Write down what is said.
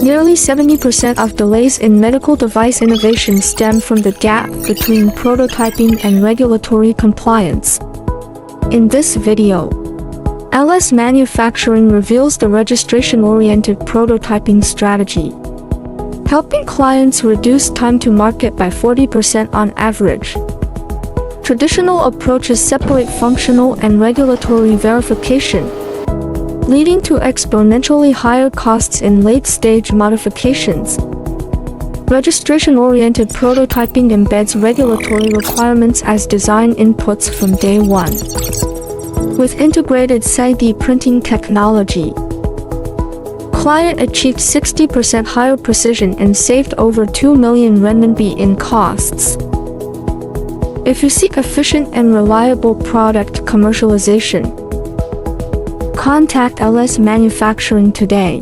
Nearly 70% of delays in medical device innovation stem from the gap between prototyping and regulatory compliance. In this video, LS Manufacturing reveals the registration-oriented prototyping strategy, helping clients reduce time to market by 40% on average. Traditional approaches separate functional and regulatory verification, leading to exponentially higher costs in late-stage modifications. Registration-oriented prototyping embeds regulatory requirements as design inputs from day one. With integrated 3D printing technology, client achieved 60% higher precision and saved over 2 million renminbi in costs. If you seek efficient and reliable product commercialization, contact LS Manufacturing today.